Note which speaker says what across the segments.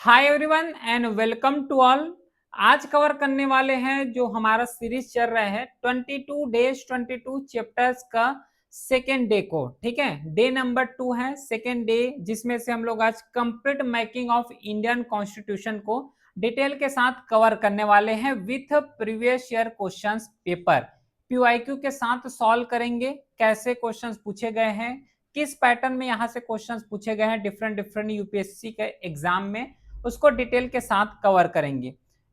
Speaker 1: Hi everyone and welcome to all. आज cover करने वाले हैं जो हमारा सीरीज चल रहा है 22 डेज 22 चैप्टर्स का सेकेंड डे को। ठीक है, डे नंबर 2 है सेकेंड डे, जिसमें से हम लोग आज complete making of Indian constitution को डिटेल के साथ कवर करने वाले हैं with previous year questions paper. PYQ के साथ सॉल्व करेंगे कैसे क्वेश्चंस पूछे गए हैं, किस पैटर्न में यहाँ से क्वेश्चंस पूछे गए हैं डिफरेंट यूपीएससी के एग्जाम में, उसको डिटेल के साथ कवर करेंगे।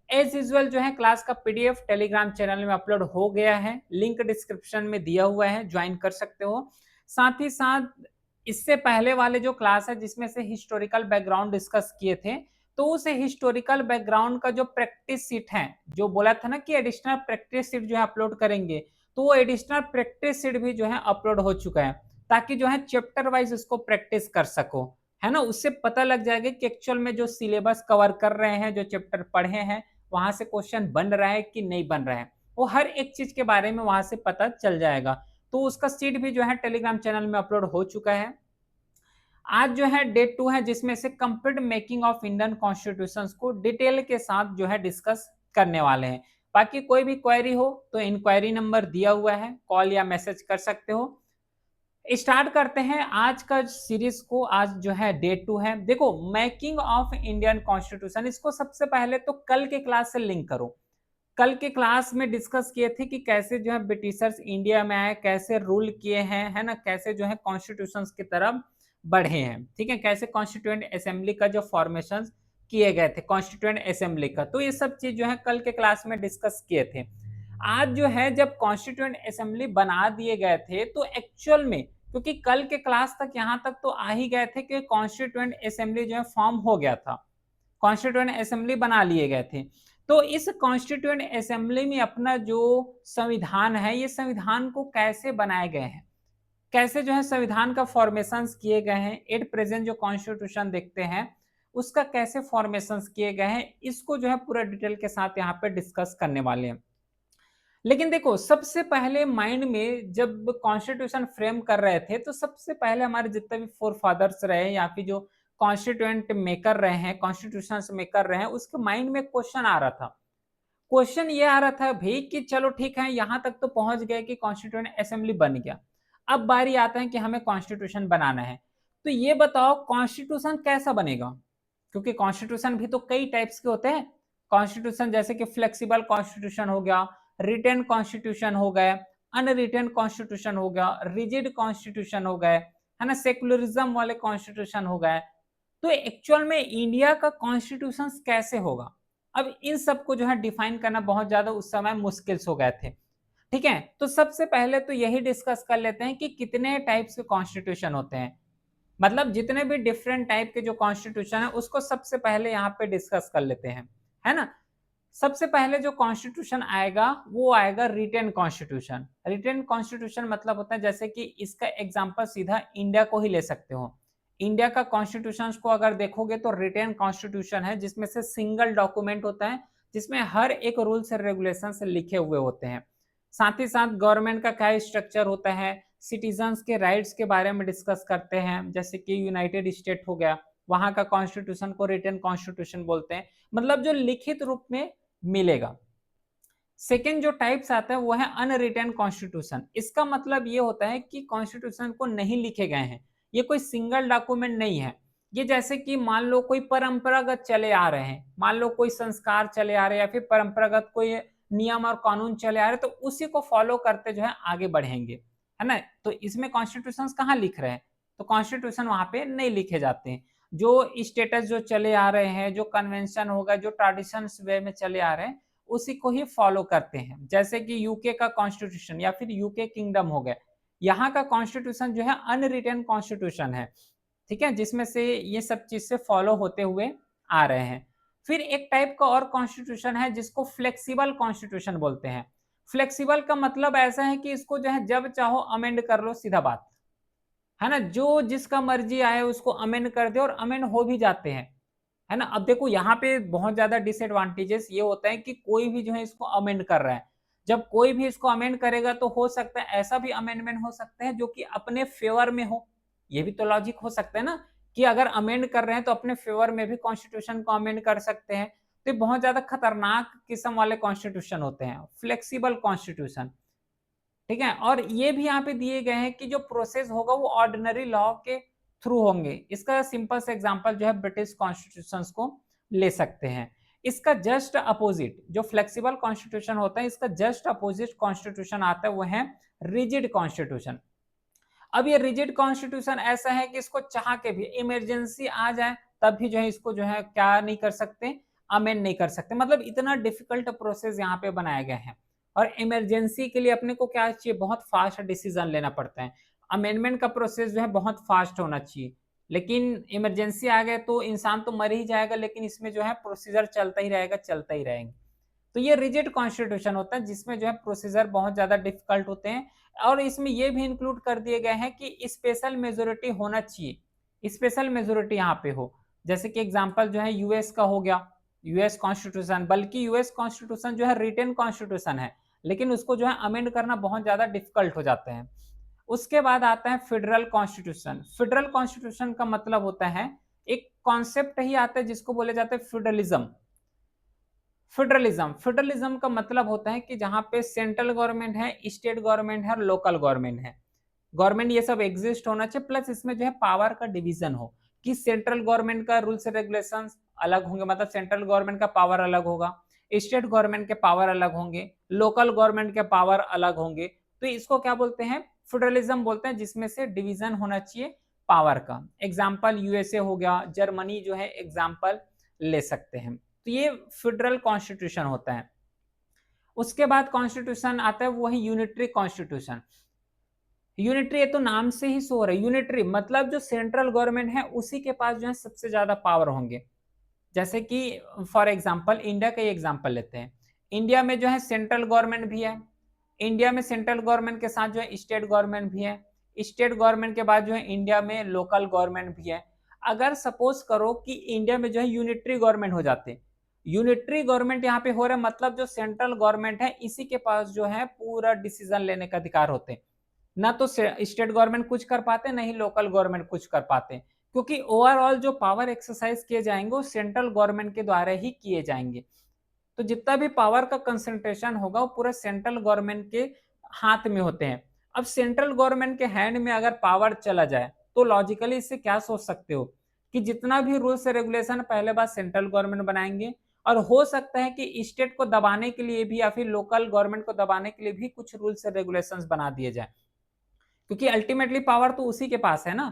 Speaker 1: एज यूजुअल जो है क्लास का पीडीएफ टेलीग्राम चैनल में अपलोड हो गया है, लिंक डिस्क्रिप्शन में दिया हुआ है, ज्वाइन कर सकते हो। साथ ही साथ इससे पहले वाले जो क्लास है जिसमें से हिस्टोरिकल बैकग्राउंड डिस्कस किए थे, तो उस हिस्टोरिकल बैकग्राउंड का जो प्रैक्टिस सीट है, जो बोला था ना कि एडिशनल प्रैक्टिस सीट जो है अपलोड करेंगे, तो वो एडिशनल प्रैक्टिस सीट भी जो है अपलोड हो चुका है, ताकि जो है चैप्टर वाइज उसको प्रैक्टिस कर सको, है ना। उससे पता लग जाएगा कि एक्चुअल में जो सिलेबस कवर कर रहे हैं, जो चैप्टर पढ़े हैं, वहां से क्वेश्चन बन रहा है कि नहीं बन रहा है, वो हर एक चीज के बारे में वहां से पता चल जाएगा। तो उसका सीट भी जो है टेलीग्राम चैनल में अपलोड हो चुका है। आज जो है डे 2 है, जिसमें से complete making of Indian constitution को डिटेल के साथ जो है डिस्कस करने वाले हैं। बाकी कोई भी क्वेरी हो तो इंक्वायरी नंबर दिया हुआ है, कॉल या मैसेज कर सकते हो। स्टार्ट करते हैं आज का सीरीज को। आज जो है डे 2 है। देखो, मेकिंग ऑफ इंडियन कॉन्स्टिट्यूशन, इसको सबसे पहले तो कल के क्लास से लिंक करो। कल के क्लास में डिस्कस किए थे कि कैसे जो है ब्रिटिशर्स इंडिया में आए, कैसे रूल किए हैं, है ना, कैसे जो है कॉन्स्टिट्यूशन की तरफ बढ़े हैं। ठीक है, कैसे कॉन्स्टिट्यूएंट असेंबली का जो फॉर्मेशन किए गए थे कॉन्स्टिट्यूएंट असेंबली का, तो ये सब चीज जो है कल के क्लास में डिस्कस किए थे। आज जो है जब कॉन्स्टिट्यूएंट असेंबली बना दिए गए थे, तो एक्चुअल में, क्योंकि कल के क्लास तक यहाँ तक तो आ ही गए थे कि कॉन्स्टिट्यूएंट असेंबली जो है फॉर्म हो गया था, कॉन्स्टिट्यूएंट असेंबली बना लिए गए थे। तो इस कॉन्स्टिट्यूएंट असेंबली में अपना जो संविधान है, ये संविधान को कैसे बनाए गए हैं, कैसे जो है संविधान का फॉर्मेशन किए गए हैं, एट प्रेजेंट जो कॉन्स्टिट्यूशन देखते हैं उसका कैसे फॉर्मेशन किए गए हैं, इसको जो है पूरा डिटेल के साथ यहाँ पे डिस्कस करने वाले हैं। लेकिन देखो, सबसे पहले माइंड में जब कॉन्स्टिट्यूशन फ्रेम कर रहे थे, तो सबसे पहले हमारे जितने भी फोर फादर्स रहे या फिर जो कॉन्स्टिट्यूएंट मेकर रहे हैं, कॉन्स्टिट्यूशन मेकर रहे हैं, उसके माइंड में क्वेश्चन आ रहा था। क्वेश्चन ये आ रहा था भाई कि चलो ठीक है, यहां तक तो पहुंच गए कि कॉन्स्टिट्यूएंट असेंबली बन गया, अब बारी आता है कि हमें कॉन्स्टिट्यूशन बनाना है। तो ये बताओ कॉन्स्टिट्यूशन कैसा बनेगा, क्योंकि कॉन्स्टिट्यूशन भी तो कई टाइप्स के होते हैं। कॉन्स्टिट्यूशन जैसे कि फ्लेक्सिबल कॉन्स्टिट्यूशन हो गया, रिटेन कॉन्स्टिट्यूशन हो गए, अनरिटेन कॉन्स्टिट्यूशन हो गया, रिजिड कॉन्स्टिट्यूशन हो गए, है ना, सेकुलरिज्म वाले कॉन्स्टिट्यूशन हो गए। तो एक्चुअल में इंडिया का कॉन्स्टिट्यूशन कैसे होगा, अब इन सबको जो है डिफाइन करना बहुत ज्यादा उस समय मुश्किल हो गए थे। ठीक है, तो सबसे पहले तो यही डिस्कस कर लेते हैं कि कितने टाइप्स के कॉन्स्टिट्यूशन होते हैं, मतलब जितने भी डिफरेंट टाइप के जो कॉन्स्टिट्यूशन है उसको सबसे पहले यहाँ पे डिस्कस कर लेते हैं, है ना। सबसे पहले जो कॉन्स्टिट्यूशन आएगा वो आएगा रिटेन कॉन्स्टिट्यूशन। रिटेन कॉन्स्टिट्यूशन मतलब होता है, जैसे कि इसका एग्जांपल सीधा इंडिया को ही ले सकते हो। इंडिया का कॉन्स्टिट्यूशन को अगर देखोगे तो रिटेन कॉन्स्टिट्यूशन है, जिसमें से सिंगल डॉक्यूमेंट होता है, जिसमें हर एक रूल्स एंड रेगुलेशन लिखे हुए होते हैं। साथ ही साथ गवर्नमेंट का क्या स्ट्रक्चर होता है, सिटीजन्स के राइट्स के बारे में डिस्कस करते हैं, जैसे कि यूनाइटेड स्टेट हो गया, वहां का कॉन्स्टिट्यूशन को रिटेन कॉन्स्टिट्यूशन बोलते हैं, मतलब जो लिखित रूप में मिलेगा। सेकेंड जो टाइप्स आता है वो है अनरिटेन कॉन्स्टिट्यूशन। इसका मतलब ये होता है कि कॉन्स्टिट्यूशन को नहीं लिखे गए हैं, ये कोई सिंगल डॉक्यूमेंट नहीं है। ये जैसे कि मान लो कोई परंपरागत चले आ रहे हैं, मान लो कोई संस्कार चले आ रहे हैं या फिर परंपरागत कोई नियम और कानून चले आ रहे हैं, तो उसी को फॉलो करते जो है आगे बढ़ेंगे, है ना। तो इसमें कॉन्स्टिट्यूशन कहाँ लिख रहे हैं, तो कॉन्स्टिट्यूशन वहां पे नहीं लिखे जाते हैं। जो स्टेटस जो चले आ रहे हैं, जो कन्वेंशन होगा, जो ट्रेडिशन वे में चले आ रहे हैं, उसी को ही फॉलो करते हैं। जैसे कि यूके का कॉन्स्टिट्यूशन या फिर यूके किंगडम हो गया, यहाँ का कॉन्स्टिट्यूशन जो है अनरिटन कॉन्स्टिट्यूशन है, ठीक है, जिसमें से ये सब चीज से फॉलो होते हुए आ रहे हैं। फिर एक टाइप का और कॉन्स्टिट्यूशन है जिसको फ्लेक्सिबल कॉन्स्टिट्यूशन बोलते हैं। फ्लेक्सिबल का मतलब ऐसा है कि इसको जो है जब चाहो अमेंड कर लो, सीधा बात है ना, जो जिसका मर्जी आए उसको अमेंड कर दे और अमेंड हो भी जाते हैं, है ना। अब देखो यहाँ पे बहुत ज्यादा डिसएडवांटेजेस ये होता है कि कोई भी जो है इसको अमेंड कर रहा है, जब कोई भी इसको अमेंड करेगा तो हो सकता है ऐसा भी अमेंडमेंट हो सकता है जो कि अपने फेवर में हो, ये भी तो लॉजिक हो सकता है ना, कि अगर अमेंड कर रहे हैं तो अपने फेवर में भी कॉन्स्टिट्यूशन को अमेंड कर सकते हैं। तो बहुत ज्यादा खतरनाक किस्म वाले कॉन्स्टिट्यूशन होते हैं, फ्लेक्सिबल कॉन्स्टिट्यूशन, ठीक है। और ये भी यहाँ पे दिए गए हैं कि जो प्रोसेस होगा वो ऑर्डिनरी लॉ के थ्रू होंगे। इसका सिंपल सा एग्जांपल जो है ब्रिटिश कॉन्स्टिट्यूशंस को ले सकते हैं। इसका जस्ट अपोजिट जो फ्लेक्सिबल कॉन्स्टिट्यूशन होता है, इसका जस्ट अपोजिट कॉन्स्टिट्यूशन आता है, वो है रिजिड कॉन्स्टिट्यूशन। अब ये रिजिड कॉन्स्टिट्यूशन ऐसा है कि इसको चाह के भी इमरजेंसी आ जाए तब भी जो है इसको जो है क्या नहीं कर सकते, अमेंड नहीं कर सकते। मतलब इतना डिफिकल्ट प्रोसेस यहाँ पे बनाया गया है। और इमरजेंसी के लिए अपने को क्या चाहिए, बहुत फास्ट डिसीजन लेना पड़ता है। अमेंडमेंट का प्रोसेस जो है बहुत फास्ट होना चाहिए, लेकिन इमरजेंसी आ गए तो इंसान तो मर ही जाएगा, लेकिन इसमें जो है प्रोसीजर चलता ही रहेगा, चलता ही रहेंगे। तो ये रिजिड कॉन्स्टिट्यूशन होता है जिसमें जो है प्रोसीजर बहुत ज्यादा डिफिकल्ट होते हैं। और इसमें ये भी इंक्लूड कर दिए गए हैं कि स्पेशल मेजोरिटी होना चाहिए, स्पेशल मेजोरिटी यहाँ पे हो। जैसे कि एग्जांपल जो है यूएस का हो गया, यूएस कॉन्स्टिट्यूशन, बल्कि यूएस कॉन्स्टिट्यूशन जो है रिटन कॉन्स्टिट्यूशन है, लेकिन उसको जो है अमेंड करना बहुत ज्यादा डिफिकल्ट हो जाता है। उसके बाद आता है फेडरल कॉन्स्टिट्यूशन। फेडरल कॉन्स्टिट्यूशन का मतलब होता है, एक कॉन्सेप्ट ही आता है जिसको बोले जाते हैं फेडरलिज्म। फेडरलिज्म, फेडरलिज्म का मतलब होता है कि जहां पे सेंट्रल गवर्नमेंट है, स्टेट गवर्नमेंट है और लोकल गवर्नमेंट है। गवर्नमेंट ये सब एग्जिस्ट होना चाहिए, प्लस इसमें जो है पावर का डिवीजन हो, कि सेंट्रल गवर्नमेंट का रूल्स रेगुलेशंस अलग होंगे, मतलब सेंट्रल गवर्नमेंट का पावर अलग होगा, स्टेट गवर्नमेंट के पावर अलग होंगे, लोकल गवर्नमेंट के पावर अलग होंगे। तो इसको क्या बोलते हैं, फेडरलिज्म बोलते हैं, जिसमें से डिवीजन होना चाहिए पावर का। एग्जाम्पल यूएसए हो गया, जर्मनी जो है एग्जाम्पल ले सकते हैं। तो ये फेडरल कॉन्स्टिट्यूशन होता है। उसके बाद कॉन्स्टिट्यूशन आता है वो है यूनिटरी कॉन्स्टिट्यूशन। यूनिटरी, ये तो नाम से ही शो रहा है, यूनिटरी मतलब जो सेंट्रल गवर्नमेंट है उसी के पास जो है सबसे ज्यादा पावर होंगे। जैसे कि फॉर एग्जांपल इंडिया का ही एग्जांपल लेते हैं। इंडिया में जो है सेंट्रल गवर्नमेंट भी है, इंडिया में सेंट्रल गवर्नमेंट के साथ जो है स्टेट गवर्नमेंट भी है, स्टेट गवर्नमेंट के बाद जो है इंडिया में लोकल गवर्नमेंट भी है। अगर सपोज करो कि इंडिया में जो है यूनिटरी गवर्नमेंट हो जाते, यूनिटरी गवर्नमेंट यहाँ पे हो रहा है, मतलब जो सेंट्रल गवर्नमेंट है इसी के पास जो है पूरा डिसीजन लेने का अधिकार होते हैं। ना तो स्टेट गवर्नमेंट कुछ कर पाते, ना ही लोकल गवर्नमेंट कुछ कर पाते, क्योंकि ओवरऑल जो पावर एक्सरसाइज किए जाएंगे वो सेंट्रल गवर्नमेंट के द्वारा ही किए जाएंगे। तो जितना भी पावर का कंसंट्रेशन होगा वो पूरा सेंट्रल गवर्नमेंट के हाथ में होते हैं। अब सेंट्रल गवर्नमेंट के हैंड में अगर पावर चला जाए तो लॉजिकली इससे क्या सोच सकते हो कि जितना भी रूल्स रेगुलेशन पहले बार सेंट्रल गवर्नमेंट बनाएंगे, और हो सकता है कि स्टेट को दबाने के लिए भी या फिर लोकल गवर्नमेंट को दबाने के लिए भी कुछ रूल्स रेगुलेशंस बना दिए जाए, क्योंकि अल्टीमेटली पावर तो उसी के पास है ना।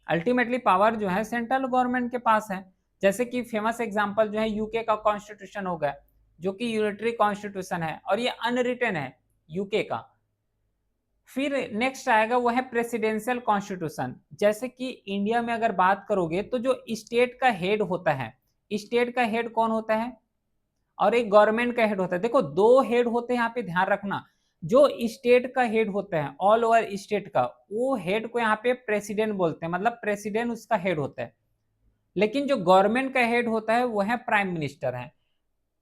Speaker 1: अल्टीमेटली पावर जो है सेंट्रल गवर्नमेंट के पास है। जैसे कि फेमस एग्जांपल जो है यूके का कॉन्स्टिट्यूशन हो गया, जो कि यूनिटरी कॉन्स्टिट्यूशन है और ये अनरिटन है यूके का। फिर नेक्स्ट आएगा वो है प्रेसिडेंशियल कॉन्स्टिट्यूशन। जैसे कि इंडिया में अगर बात करोगे तो जो स्टेट का हेड होता है, स्टेट का हेड कौन होता है और एक गवर्नमेंट का हेड होता है। देखो दो हेड होते हैं यहाँ पे, ध्यान रखना। जो स्टेट का हेड होता है ऑल ओवर स्टेट का, वो हेड को यहाँ पे प्रेसिडेंट बोलते हैं, मतलब प्रेसिडेंट उसका हेड होता है। लेकिन जो गवर्नमेंट का हेड होता है वो है प्राइम मिनिस्टर है।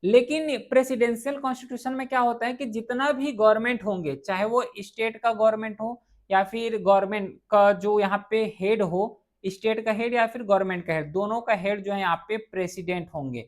Speaker 1: लेकिन प्रेसिडेंशियल कॉन्स्टिट्यूशन में क्या होता है कि जितना भी गवर्नमेंट होंगे, चाहे वो स्टेट का गवर्नमेंट हो या फिर गवर्नमेंट का जो यहाँ पे हेड हो, स्टेट का हेड या फिर गवर्नमेंट का हेड, दोनों का हेड जो है यहाँ पे प्रेसिडेंट होंगे।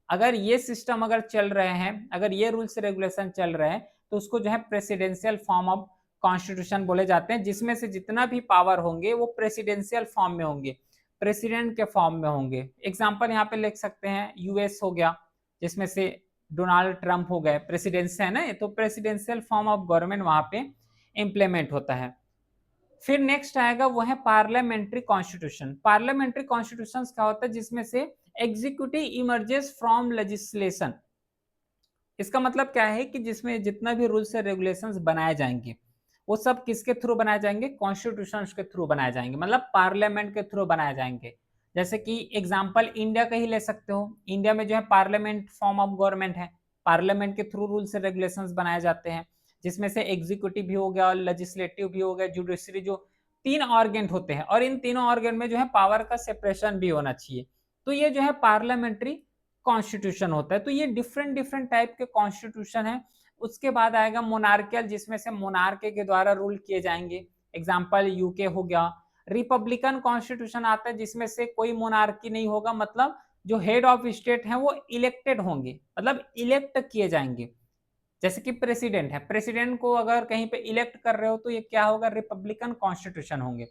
Speaker 1: अगर ये सिस्टम अगर चल रहे हैं, अगर ये रूल्स रेगुलेशन चल रहे हैं, तो उसको जो है प्रेसिडेंशियल फॉर्म ऑफ कॉन्स्टिट्यूशन बोले जाते हैं, जिसमें से जितना भी पावर होंगे वो प्रेसिडेंशियल फॉर्म में होंगे, प्रेसिडेंट के फॉर्म में होंगे। एग्जाम्पल यहाँ पे लिख सकते हैं यूएस हो गया, जिसमें से डोनाल्ड ट्रंप हो गए, प्रेसिडेंसी है ना, तो प्रेसिडेंशियल फॉर्म ऑफ गवर्नमेंट वहां पे इंप्लीमेंट होता है। फिर नेक्स्ट आएगा वो है पार्लियामेंट्री कॉन्स्टिट्यूशन। पार्लियामेंट्री कॉन्स्टिट्यूशन क्या होता है, जिसमें से एग्जीक्यूटिव इमर्जेस फ्रॉम लेजिस्लेशन। इसका मतलब क्या है कि जिसमें जितना भी रूल्स एंड रेगुलेशंस बनाए जाएंगे वो सब किसके थ्रू बनाए जाएंगे, कॉन्स्टिट्यूशन के थ्रू बनाए जाएंगे, मतलब पार्लियामेंट के थ्रू बनाए जाएंगे। जैसे कि एग्जांपल इंडिया का ही ले सकते हो, इंडिया में जो है पार्लियामेंट फॉर्म ऑफ गवर्नमेंट है, पार्लियामेंट के थ्रू रूल्स एंड रेगुलेशंस बनाए जाते हैं, जिसमें से एग्जीक्यूटिव भी हो गया और लेजिस्लेटिव भी हो गया, जुडिशरी, जो तीन ऑर्गन होते हैं, और इन तीनों ऑर्गन में जो है पावर का सेपरेशन भी होना चाहिए। तो ये जो है पार्लियामेंट्री कॉन्स्टिट्यूशन होता है। तो ये डिफरेंट डिफरेंट टाइप के कॉन्स्टिट्यूशन है। उसके बाद आएगा मोनार्कियल, जिसमें से मोनार्क के द्वारा रूल किए जाएंगे। एग्जांपल यूके हो गया, रिपब्लिकन कॉन्स्टिट्यूशन आता है जिसमें से कोई मोनार्की नहीं होगा, मतलब जो हेड ऑफ स्टेट हैं वो इलेक्टेड होंगे, मतलब इलेक्ट किए जाएंगे। जैसे कि प्रेसिडेंट है, प्रेसिडेंट को अगर कहीं पे इलेक्ट कर रहे हो तो ये क्या होगा, रिपब्लिकन कॉन्स्टिट्यूशन होंगे।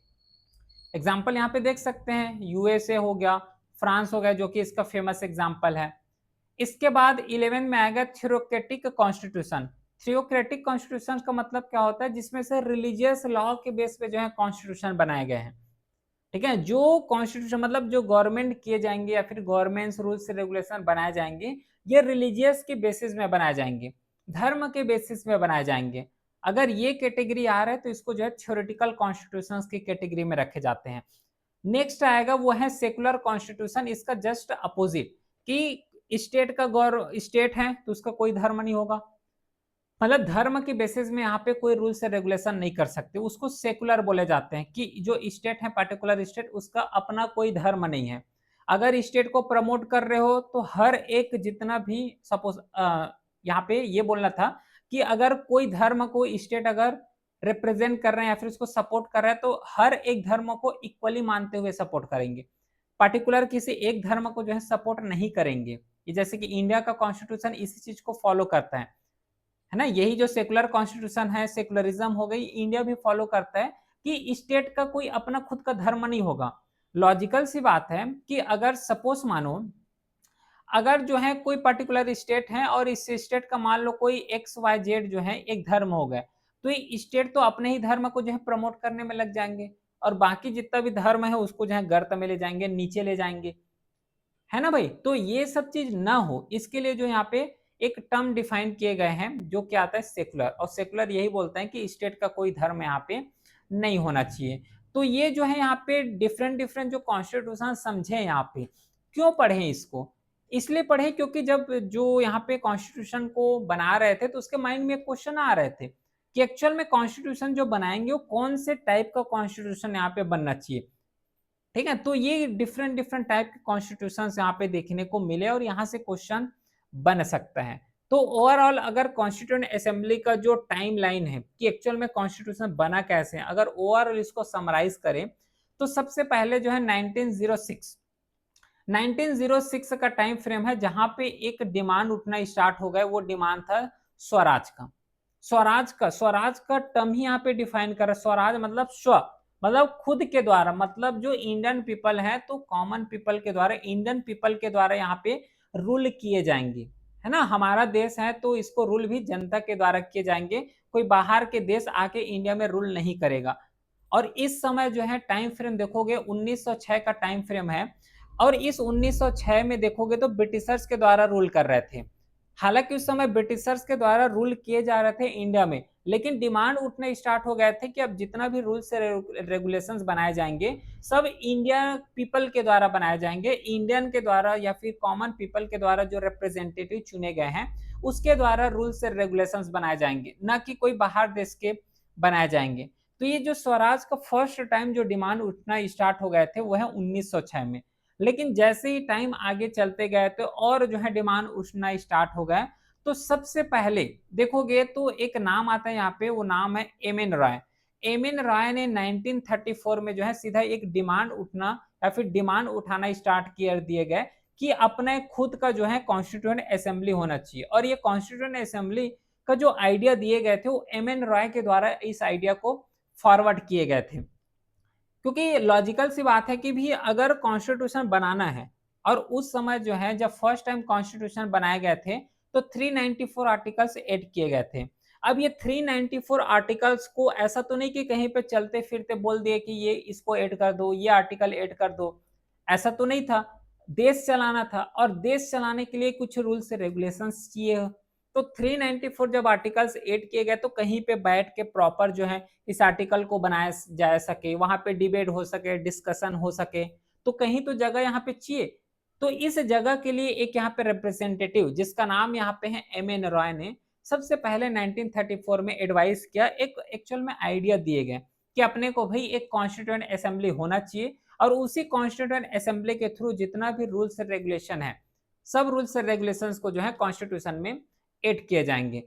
Speaker 1: एग्जाम्पल यहाँ पे देख सकते हैं, यूएसए हो गया, फ्रांस हो गया, जो कि इसका फेमस एग्जाम्पल है। इसके बाद 11 में आएगा थ्योक्रेटिक कॉन्स्टिट्यूशन। थ्योक्रेटिक कॉन्स्टिट्यूशन का मतलब क्या होता है, जिसमें से रिलीजियस लॉ के बेस पे जो है कॉन्स्टिट्यूशन बनाए गए हैं। ठीक है, जो कॉन्स्टिट्यूशन मतलब जो गवर्नमेंट किए जाएंगे या फिर गवर्नमेंट्स रूल्स रेगुलेशन बनाए जाएंगे, ये रिलीजियस के बेसिस में बनाए जाएंगे, धर्म के बेसिस में बनाए जाएंगे। अगर ये कैटेगरी आ रहा है तो इसको जो है थ्योरेटिकल कॉन्स्टिट्यूशंस की कैटेगरी में रखे जाते हैं। नेक्स्ट आएगा वो है सेकुलर कॉन्स्टिट्यूशन, इसका जस्ट अपोजिट, कि स्टेट का गौर स्टेट है तो उसका कोई धर्म नहीं होगा, मतलब धर्म के बेसिस में यहाँ पे कोई रूल्स रेगुलेशन नहीं कर सकते, उसको सेकुलर बोले जाते हैं, कि जो स्टेट है पर्टिकुलर स्टेट उसका अपना कोई धर्म नहीं है। अगर स्टेट को प्रमोट कर रहे हो तो हर एक जितना भी सपोज यहाँ पे ये बोलना था कि अगर कोई धर्म को स्टेट अगर रिप्रेजेंट कर रहे हैं या फिर उसको सपोर्ट कर रहे हैं तो हर एक धर्म को इक्वली मानते हुए सपोर्ट करेंगे, पर्टिकुलर किसी एक धर्म को जो है सपोर्ट नहीं करेंगे। ये जैसे कि इंडिया का कॉन्स्टिट्यूशन इसी चीज को फॉलो करता है ना, यही जो सेकुलर कॉन्स्टिट्यूशन है, सेकुलरिज्म हो गई, इंडिया भी फॉलो करता है कि स्टेट का कोई अपना खुद का धर्म नहीं होगा। लॉजिकल सी बात है कि अगर सपोज मानो अगर जो है कोई पर्टिकुलर स्टेट है और इस स्टेट का मान लो कोई एक्स वाई जेड जो है एक धर्म हो गया, तो ये स्टेट तो अपने ही धर्म को जो है प्रमोट करने में लग जाएंगे और बाकी जितना भी धर्म है उसको जो है गर्त में ले जाएंगे, नीचे ले जाएंगे, है ना भाई। तो ये सब चीज ना हो इसके लिए जो यहाँ पे एक टर्म डिफाइन किए गए हैं जो क्या आता है सेकुलर, और सेकुलर यही बोलते हैं कि स्टेट का कोई धर्म यहाँ पे नहीं होना चाहिए। तो ये जो है यहाँ पे डिफरेंट डिफरेंट जो कॉन्स्टिट्यूशन समझे यहाँ पे, क्यों पढ़े इसको, इसलिए पढ़े क्योंकि जब जो यहाँ पे कॉन्स्टिट्यूशन को बना रहे थे तो उसके माइंड में क्वेश्चन आ रहे थे कि एक्चुअल में कॉन्स्टिट्यूशन जो बनाएंगे वो कौन से टाइप का कॉन्स्टिट्यूशन यहाँ पे बनना चाहिए। ठीक है, तो ये डिफरेंट डिफरेंट टाइप के कॉन्स्टिट्यूशन यहाँ पे देखने को मिले और यहाँ से क्वेश्चन बन सकता है। तो ओवरऑल अगर कॉन्स्टिट्यूएंट असेंबली का जो टाइम लाइन है कि एक्चुअल में कॉन्स्टिट्यूशन बना कैसे है, अगर ओवरऑल इसको समराइज करें तो सबसे पहले जो है 1906 का टाइम फ्रेम है जहां पे एक डिमांड उठना स्टार्ट हो गया, वो डिमांड था स्वराज का। स्वराज का टर्म ही यहाँ पे डिफाइन कर रहा है, स्वराज मतलब स्व, मतलब खुद के द्वारा, मतलब जो इंडियन पीपल है तो कॉमन पीपल के द्वारा, इंडियन पीपल के द्वारा यहाँ पे रूल किए जाएंगे, है ना। हमारा देश है तो इसको रूल भी जनता के द्वारा किए जाएंगे, कोई बाहर के देश आके इंडिया में रूल नहीं करेगा। और इस समय जो है टाइम फ्रेम देखोगे 1906 का टाइम फ्रेम है, और इस 1906 में देखोगे तो ब्रिटिशर्स के द्वारा रूल कर रहे थे। हालांकि उस समय ब्रिटिशर्स के द्वारा रूल किए जा रहे थे इंडिया में, लेकिन डिमांड उठने स्टार्ट हो गए थे कि अब जितना भी रूल्स से रेगुलेशंस बनाए जाएंगे सब इंडिया पीपल के द्वारा बनाए जाएंगे, इंडियन के द्वारा या फिर कॉमन पीपल के द्वारा जो रिप्रेजेंटेटिव चुने गए हैं उसके द्वारा रूल्स से रेगुलेशंस बनाए जाएंगे, ना कि कोई बाहर देश के बनाए जाएंगे। तो ये जो स्वराज का फर्स्ट टाइम जो डिमांड उठना स्टार्ट हो गए थे वो है 1906 में। लेकिन जैसे ही टाइम आगे चलते गए तो और जो है डिमांड उठना स्टार्ट हो गया। तो सबसे पहले देखोगे तो एक नाम आता है यहाँ पे, वो नाम है M N Roy. M N Roy ने 1934 में जो है सीधा एक डिमांड उठना या फिर डिमांड उठाना स्टार्ट कर दिए गए कि अपने खुद का जो है कॉन्स्टिट्यूएंट असेंबली होना चाहिए। और ये कॉन्स्टिट्यूएंट असेंबली का जो आइडिया दिए गए थे वो एम एन रॉय के द्वारा इस आइडिया को फॉरवर्ड किए गए थे। क्योंकि लॉजिकल सी बात है कि भी अगर कॉन्स्टिट्यूशन बनाना है, और उस समय जो है जब फर्स्ट टाइम कॉन्स्टिट्यूशन बनाए गए थे तो 394 आर्टिकल्स ऐड किए गए थे। अब ये 394 आर्टिकल्स को ऐसा तो नहीं कि कहीं पे चलते फिरते बोल दिए कि ये इसको ऐड कर दो, ये आर्टिकल ऐड कर दो, ऐसा तो नहीं था। देश चलाना था और देश चलाने के लिए कुछ रूल्स रेगुलेशंस चाहिए। तो 394 जब आर्टिकल्स ऐड किए गए तो कहीं पे बैठ के प्रॉपर जो है इस आर्टिकल को बनाया जा सके, वहां पे डिबेट हो सके, डिस्कशन हो सके, तो कहीं तो जगह यहाँ पे चाहिए। तो इस जगह के लिए एक यहाँ पे रिप्रेजेंटेटिव जिसका नाम यहाँ पे है एम एन रॉय ने सबसे पहले 1934 में एडवाइस किया, एक एक्चुअल में आइडिया दिए गए कि अपने को भाई एक कॉन्स्टिट्यूएंट असेंबली होना चाहिए और उसी कॉन्स्टिट्यूएंट असेंबली के थ्रू जितना भी रूल्स रेगुलेशन है सब रूल्स रेगुलेशंस को जो है कॉन्स्टिट्यूशन में ऐड किए जाएंगे।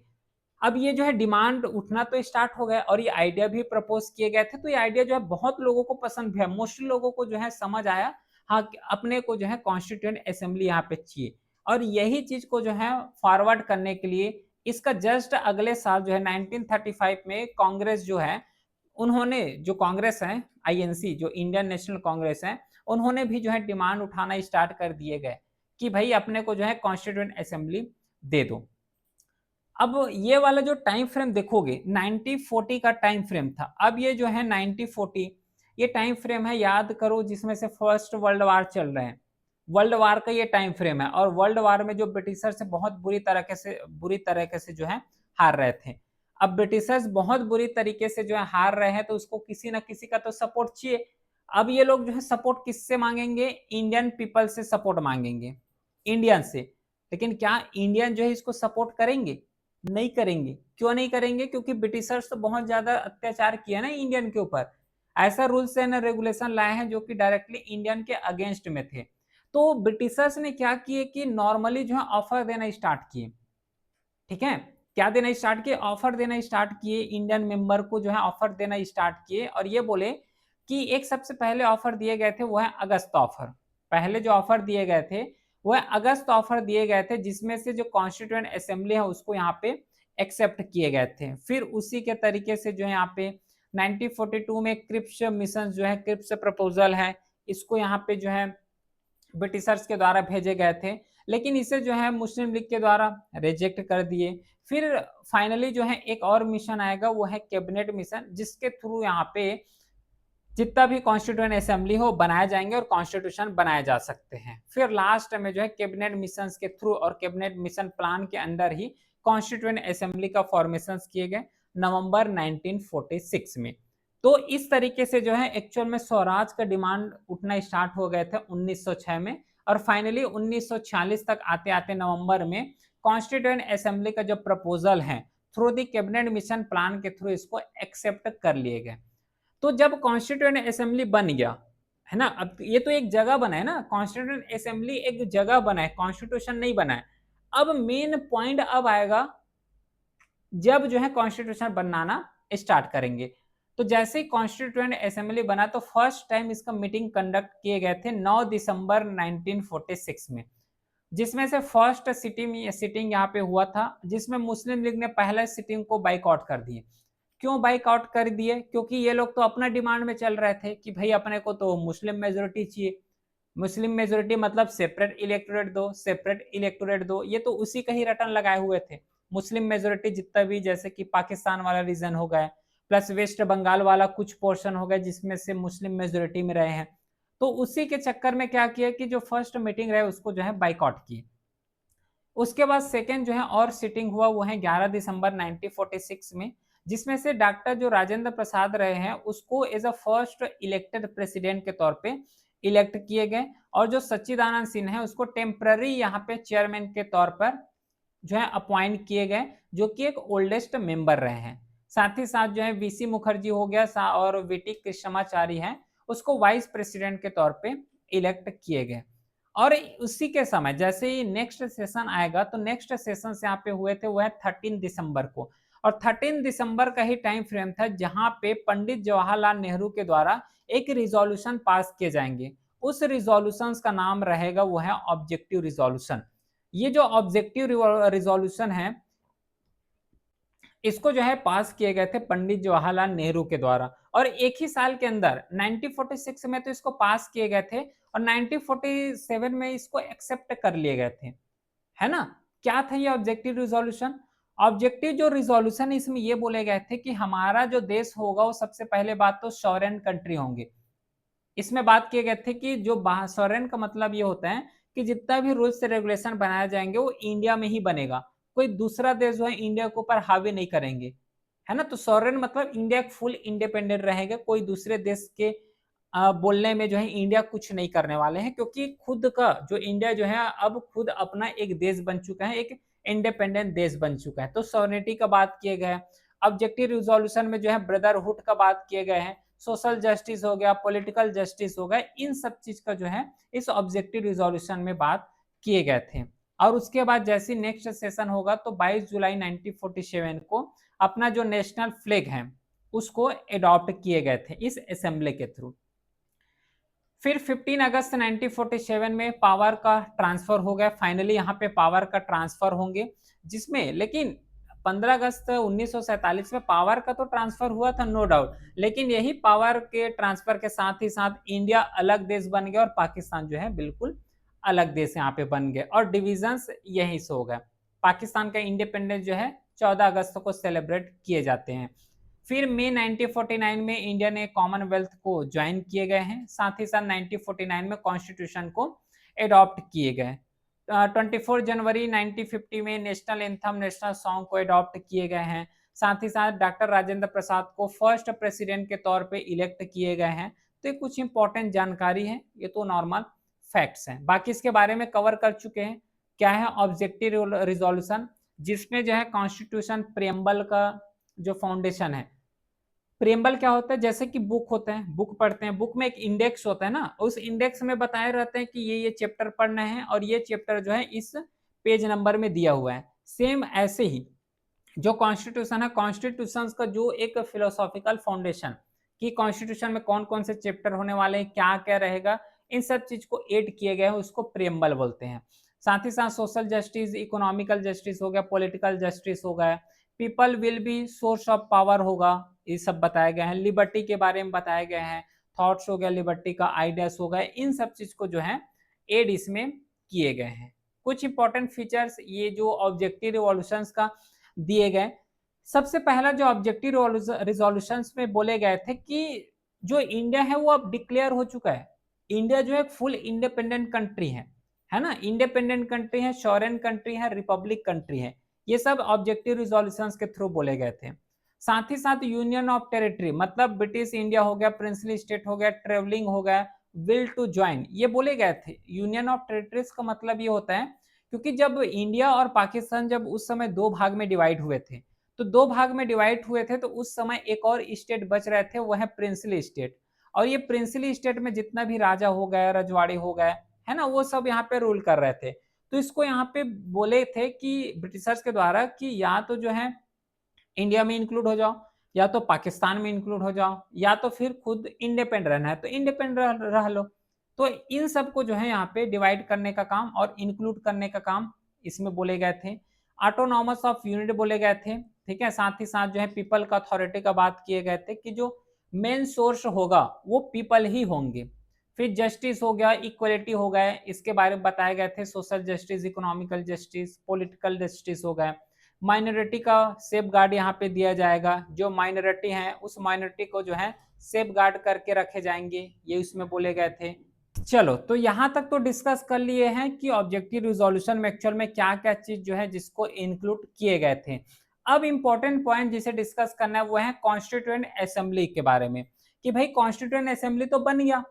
Speaker 1: अब ये जो है डिमांड उठना तो स्टार्ट हो गया और ये आइडिया भी प्रपोज किए गए थे, तो ये आइडिया जो है बहुत लोगों को पसंद भी है, मोस्टली लोगों को जो है समझ आया, हाँ अपने को जो है कॉन्स्टिट्यूएंट असेंबली यहाँ पे चाहिए। और यही चीज को जो है फॉरवर्ड करने के लिए इसका जस्ट अगले साल जो है 1935 में कांग्रेस जो है, उन्होंने जो कांग्रेस है आईएनसी जो इंडियन नेशनल कांग्रेस है, उन्होंने भी जो है डिमांड उठाना स्टार्ट कर दिए गए कि भाई अपने को जो है कॉन्स्टिट्यूएंट असेंबली दे दो। अब ये वाला जो टाइम फ्रेम देखोगे 1940 का टाइम फ्रेम था, अब ये जो है 1940 ये टाइम फ्रेम है, याद करो जिसमें से फर्स्ट वर्ल्ड वार चल रहे हैं, वर्ल्ड वार का ये टाइम फ्रेम है। और वर्ल्ड वार में जो ब्रिटिशर्स से बहुत बुरी तरीके से जो है हार रहे थे। अब ब्रिटिशर्स बहुत बुरी तरीके से जो है हार रहे हैं, तो उसको किसी ना किसी का तो सपोर्ट चाहिए। अब ये लोग जो है सपोर्ट किससे मांगेंगे, इंडियन पीपल से सपोर्ट मांगेंगे, इंडियन से। लेकिन क्या इंडियन जो है इसको सपोर्ट करेंगे, नहीं करेंगे। क्यों नहीं करेंगे, क्योंकि ब्रिटिशर्स तो बहुत ज्यादा अत्याचार किया ना इंडियन के ऊपर, ऐसा रूल्स एंड रेगुलेशन लाए हैं जो कि डायरेक्टली इंडियन के अगेंस्ट में थे। तो ब्रिटिशर्स ने क्या किए कि नॉर्मली जो है ऑफर देना स्टार्ट किए, ठीक है, क्या देना स्टार्ट किए, ऑफर देना स्टार्ट किए, इंडियन मेंबर को जो है ऑफर देना स्टार्ट किए। और ये बोले कि एक सबसे पहले ऑफर दिए गए थे वो है अगस्त ऑफर, पहले जो ऑफर दिए गए थे वो है अगस्त ऑफर दिए गए थे, जिसमें से जो कॉन्स्टिट्यूएंट असेंबली है उसको यहाँ पे एक्सेप्ट किए गए थे। फिर उसी के तरीके से जो है यहाँ पे 1942 में क्रिप्स मिशन जो है, क्रिप्स प्रपोजल है, इसको यहाँ पे जो है ब्रिटिशर्स के द्वारा भेजे गए थे, लेकिन इसे जो है मुस्लिम लीग के द्वारा रिजेक्ट कर दिए। फिर फाइनली जो है एक और मिशन आएगा वो है कैबिनेट मिशन, जिसके थ्रू यहाँ पे जितना भी कॉन्स्टिट्यूएंट असेंबली हो बनाए जाएंगे और कॉन्स्टिट्यूशन बनाए जा सकते हैं। फिर लास्ट में जो है कैबिनेट मिशन के थ्रू और कैबिनेट मिशन प्लान के अंदर ही कॉन्स्टिट्यूएंट असेंबली का फॉर्मेशन किए गए नवंबर 1946 में। तो इस तरीके से जो है एक्चुअल में स्वराज का डिमांड उठना स्टार्ट हो गए थे 1906 में, और फाइनली 1946 तक आते आते नवंबर में कॉन्स्टिट्यूएंट असेंबली का जो प्रपोजल है through the cabinet mission plan के थ्रू इसको एक्सेप्ट कर लिए गए। तो जब कॉन्स्टिट्यूएंट असेंबली बन गया है ना, अब ये तो एक जगह बना है ना, कॉन्स्टिट्यूएंट असेंबली एक जगह बना है, कॉन्स्टिट्यूशन नहीं बना है। अब मेन पॉइंट अब आएगा जब जो है कॉन्स्टिट्यूशन बनाना स्टार्ट करेंगे। तो जैसे ही कॉन्स्टिट्यूएंट असेंबली बना तो फर्स्ट टाइम इसका मीटिंग कंडक्ट किए गए थे 9 दिसंबर 1946 में, जिसमें से फर्स्ट सिटिंग यहाँ पे हुआ था, जिसमें मुस्लिम लीग ने पहले सिटिंग को बाइकआउट कर दिए। क्यों बाइकआउट कर दिए, क्योंकि ये लोग तो अपना डिमांड में चल रहे थे कि भाई अपने को तो मुस्लिम मेजोरिटी चाहिए, मुस्लिम मेजोरिटी मतलब सेपरेट इलेक्टोरेट दो, सेपरेट इलेक्टोरेट दो, ये तो उसी का ही रटन लगाए हुए थे। मुस्लिम मेजोरिटी जितना भी, जैसे कि पाकिस्तान वाला रीजन हो गया, प्लस वेस्ट बंगाल वाला कुछ पोर्शन हो गया जिसमें से मुस्लिम मेजोरिटी में रहे हैं, तो उसी के चक्कर में क्या किया कि जो फर्स्ट मीटिंग रहे उसको जो है बाइकआउट किए। उसके बाद सेकेंड जो है और सिटिंग हुआ वो है 11 दिसंबर 1946 में, जिसमें से डॉक्टर जो राजेंद्र प्रसाद रहे हैं उसको as a first elected president के तौर पे इलेक्ट किए गए, और जो सच्चिदानंद सिन्हा है उसको टेम्पररी यहाँ पे चेयरमैन के तौर पर जो है अपॉइंट किए गए, जो कि एक ओल्डेस्ट मेंबर रहे हैं। साथ ही साथ जो है वीसी मुखर्जी हो गया और वीटी कृष्णमाचारी है उसको वाइस प्रेसिडेंट के तौर पे इलेक्ट किए गए। और उसी के समय जैसे ही नेक्स्ट सेशन आएगा, तो नेक्स्ट सेशन यहाँ पे हुए थे वो है 13 दिसंबर को, और 13 दिसंबर का ही टाइम फ्रेम था जहां पे पंडित जवाहरलाल नेहरू के द्वारा एक रिजोल्यूशन पास किए जाएंगे। उस रिजोल्यूशन का नाम रहेगा वो है ऑब्जेक्टिव रिजोल्यूशन। ये जो ऑब्जेक्टिव रिजोल्यूशन है इसको जो है पास किए गए थे पंडित जवाहरलाल नेहरू के द्वारा, और एक ही साल के अंदर 1946 में तो इसको पास किए गए थे और 1947 में इसको एक्सेप्ट कर लिए गए थे, है ना। क्या था ये ऑब्जेक्टिव रिजोल्यूशन, ऑब्जेक्टिव जो रिजोल्यूशन इसमें ये बोले गए थे कि हमारा जो देश होगा वो सबसे पहले बात तो सॉवरेन कंट्री होंगे। इसमें बात किए गए थे कि जो सॉवरेन का मतलब ये होता है कि जितना भी रूल्स से रेगुलेशन बनाए जाएंगे वो इंडिया में ही बनेगा, कोई दूसरा देश जो है इंडिया के ऊपर हावी नहीं करेंगे, है ना। तो सॉवरेन मतलब इंडिया फुल इंडिपेंडेंट रहेगा, कोई दूसरे देश के बोलने में जो है इंडिया कुछ नहीं करने वाले हैं, क्योंकि खुद का जो इंडिया जो है अब खुद अपना एक देश बन चुका है, एक इंडिपेंडेंट देश बन चुका है। तो सॉवरेनिटी का बात किए गए। ऑब्जेक्टिव रिजोल्यूशन में जो है ब्रदरहुड का बात किए गए हैं, सोशल जस्टिस हो गया, पॉलिटिकल जस्टिस हो गया, इन सब चीज का जो है इस ऑब्जेक्टिव रिजोल्यूशन में बात किए गए थे। और उसके बाद जैसे नेक्स्ट सेशन होगा तो 22 जुलाई 1947 को अपना जो नेशनल फ्लैग है उसको एडॉप्ट किए गए थे इस असेंबली के थ्रू। फिर 15 अगस्त 1947 में पावर का ट्रांसफर हो गया, फाइनली यहाँ पे पावर का ट्रांसफर होंगे, जिसमें लेकिन 15 अगस्त 1947 में पावर का तो ट्रांसफर हुआ था नो डाउट, लेकिन यही पावर के ट्रांसफर के साथ ही साथ इंडिया अलग देश बन गया और पाकिस्तान जो है बिल्कुल अलग देश यहाँ पे बन गए और डिविजन्स यहीं से हो गए। पाकिस्तान का इंडिपेंडेंस जो है 14 अगस्त को सेलिब्रेट किए जाते हैं। फिर मई 1949 में इंडिया ने कॉमनवेल्थ को ज्वाइन किए गए हैं, साथ ही साथ 1949 में कॉन्स्टिट्यूशन को एडॉप्ट किए गए। 24 जनवरी 1950 में नेशनल एंथम नेशनल सॉन्ग को एडॉप्ट किए गए हैं, साथ ही साथ डॉक्टर राजेंद्र प्रसाद को फर्स्ट प्रेसिडेंट के तौर पे इलेक्ट किए गए हैं। तो ये कुछ इंपॉर्टेंट जानकारी है, ये तो नॉर्मल फैक्ट्स हैं, बाकी इसके बारे में कवर कर चुके हैं। क्या है ऑब्जेक्टिव रिजोल्यूशन, जिसमें जो है कॉन्स्टिट्यूशन प्रियम्बल का जो फाउंडेशन है। प्रियम्बल क्या होता है, जैसे कि बुक होते हैं, बुक पढ़ते हैं, बुक में एक इंडेक्स होता है ना, उस इंडेक्स में बताए रहते हैं कि ये चैप्टर पढ़ना है और ये चैप्टर जो है इस पेज नंबर में दिया हुआ है। सेम ऐसे ही जो कॉन्स्टिट्यूशन है, कॉन्स्टिट्यूशन का जो एक फिलोसॉफिकल फाउंडेशन कि कॉन्स्टिट्यूशन में कौन कौन से चैप्टर होने वाले हैं, क्या क्या रहेगा, इन सब चीज को ऐड किए गए हैं, उसको प्रियम्बल बोलते हैं। साथ ही साथ सोशल जस्टिस, इकोनॉमिकल जस्टिस हो गया, पॉलिटिकल जस्टिस हो गया, people will be source of power होगा, ये सब बताए गए हैं। लिबर्टी के बारे में बताए गए हैं, थॉट्स हो गया लिबर्टी का, आइडियाज हो गए, इन सब चीज को जो है एड इसमें किए गए हैं। कुछ इंपॉर्टेंट फीचर्स ये जो ऑब्जेक्टिव रिवॉल्यूशंस का दिए गए, सबसे पहला जो ऑब्जेक्टिव रिजोल्यूशंस में बोले गए थे कि जो इंडिया है वो अब डिक्लेयर हो चुका है, इंडिया जो है फुल इंडिपेंडेंट कंट्री है ना, इंडिपेंडेंट कंट्री है, सॉवरेन कंट्री है, रिपब्लिक कंट्री है, ये सब ऑब्जेक्टिव रिजोल्यूशंस के थ्रू बोले गए थे। साथ ही साथ यूनियन ऑफ टेरिटरी, मतलब ब्रिटिश इंडिया हो गया, प्रिंसली स्टेट हो गया, ट्रेवलिंग हो गया, विल टू ज्वाइन, ये बोले गए थे। यूनियन ऑफ टेरिटरीज का मतलब ये होता है क्योंकि जब इंडिया और पाकिस्तान जब उस समय दो भाग में डिवाइड हुए थे, तो दो भाग में डिवाइड हुए थे तो उस समय एक और स्टेट बच रहे थे, वो है प्रिंसली स्टेट। और ये प्रिंसली स्टेट में जितना भी राजा हो गए, रजवाड़ी हो गए, है ना, वो सब यहाँ पे रूल कर रहे थे। तो इसको यहाँ पे बोले थे कि ब्रिटिशर्स के द्वारा कि या तो जो है इंडिया में इंक्लूड हो जाओ, या तो पाकिस्तान में इंक्लूड हो जाओ, या तो फिर खुद इंडिपेंडेंट रहना है तो इंडिपेंडेंट रह लो। तो इन सबको जो है यहाँ पे डिवाइड करने का काम और इंक्लूड करने का काम इसमें बोले गए थे। ऑटोनॉमस ऑफ यूनिट बोले गए थे, ठीक है। साथ ही साथ जो है पीपल का अथॉरिटी का बात किए गए थे कि जो मेन सोर्स होगा वो पीपल ही होंगे। फिर जस्टिस हो गया, इक्वलिटी हो गया, इसके बारे में बताए गए थे, social justice, economical justice, political justice हो गया। माइनॉरिटी का सेफ गार्ड यहाँ पे दिया जाएगा, जो माइनॉरिटी है उस माइनॉरिटी को जो है सेफ गार्ड करके रखे जाएंगे, ये उसमें बोले गए थे। चलो, तो यहाँ तक तो डिस्कस कर लिए हैं कि ऑब्जेक्टिव रिजोल्यूशन में एक्चुअल में क्या क्या चीज जो है जिसको इंक्लूड किए गए थे। अब इंपॉर्टेंट पॉइंट जिसे डिस्कस करना है वो है कॉन्स्टिट्यूएंट असेंबली के बारे में, कि भाई कॉन्स्टिट्यूएंट असेंबली तो बन गया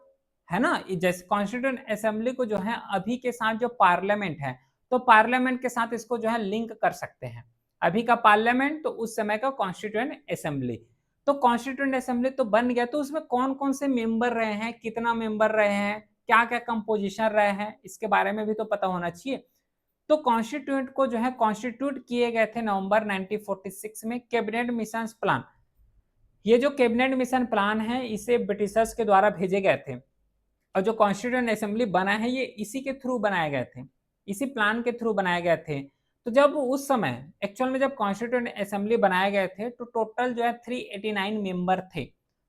Speaker 1: है ना, जैसे कॉन्स्टिट्यूएंट असेंबली को जो है अभी के साथ जो पार्लियामेंट है, तो पार्लियामेंट के साथ इसको जो है लिंक कर सकते हैं। अभी का पार्लियामेंट तो उस समय का कॉन्स्टिट्यूएंट असेंबली, तो कॉन्स्टिट्यूएंट असेंबली तो बन गया, तो उसमें कौन कौन से मेंबर रहे हैं, कितना मेंबर रहे हैं, क्या क्या कंपोजिशन रहे हैं, इसके बारे में भी तो पता होना चाहिए। तो कॉन्स्टिट्यूएंट को जो है कॉन्स्टिट्यूट किए गए थे नवंबर 1946 में कैबिनेट मिशन प्लान। ये जो कैबिनेट मिशन प्लान है इसे ब्रिटिशर्स के द्वारा भेजे गए थे, और जो कॉन्स्टिट्यूएंट असेंबली बना है ये इसी के थ्रू बनाए गए थे, इसी प्लान के थ्रू बनाए गए थे। तो जब उस समय एक्चुअल में जब कॉन्स्टिट्यूएंट असेंबली बनाए गए थे तो टोटल जो है 389 मेंबर थे,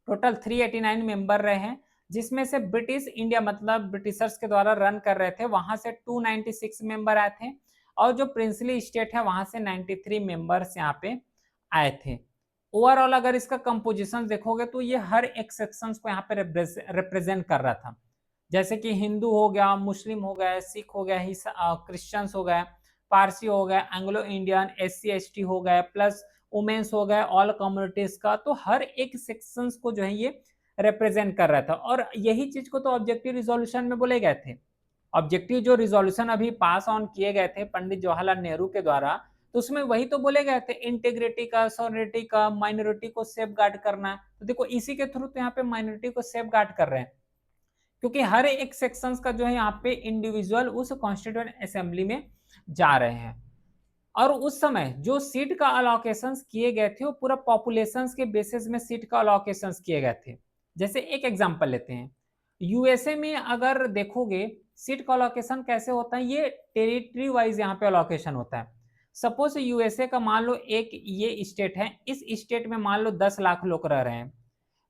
Speaker 1: टोटल 389 मेंबर रहे हैं, जिसमें से ब्रिटिश इंडिया मतलब ब्रिटिशर्स के द्वारा रन कर रहे थे वहां से 296 मेंबर आए थे, और जो प्रिंसली स्टेट है वहां से 93 मेंबर्स यहाँ पे आए थे। ओवरऑल अगर इसका कंपोजिशन देखोगे तो ये हर एक सेक्शन को यहाँ पे रिप्रेजेंट कर रहा था, जैसे कि हिंदू हो गया, मुस्लिम हो गया, सिख हो गया, क्रिश्चियंस हो गया, पारसी हो गया, एंग्लो इंडियन, SC ST हो गया, प्लस वुमेन्स हो गया, ऑल कम्युनिटीज का, तो हर एक सेक्शंस को जो है ये रिप्रेजेंट कर रहा था। और यही चीज को तो ऑब्जेक्टिव रिजोल्यूशन में बोले गए थे। ऑब्जेक्टिव जो रिजोल्यूशन अभी पास ऑन किए गए थे पंडित जवाहरलाल नेहरू के द्वारा, तो उसमें वही तो बोले गए थे, इंटीग्रिटी का, सॉवरेनिटी का, माइनॉरिटी को सेफ गार्ड करना। तो देखो इसी के थ्रू तो यहाँ पे माइनॉरिटी को सेफ गार्ड कर रहे हैं, क्योंकि हर एक सेक्शंस का जो है यहाँ पे इंडिविजुअल उस कॉन्स्टिट्यूएंट असेंबली में जा रहे हैं। और उस समय जो सीट का अलोकेशंस किए गए थे वो पूरा पॉपुलेशंस के बेसिस में सीट का अलोकेशंस किए गए थे। जैसे एक एग्जांपल लेते हैं, यूएसए में अगर देखोगे सीट का अलोकेशन कैसे होता है, ये टेरिटरी वाइज यहाँ पे अलोकेशन होता है। सपोज यूएसए का मान लो एक ये स्टेट है, इस स्टेट में मान लो 10 लाख लोग रह रहे हैं।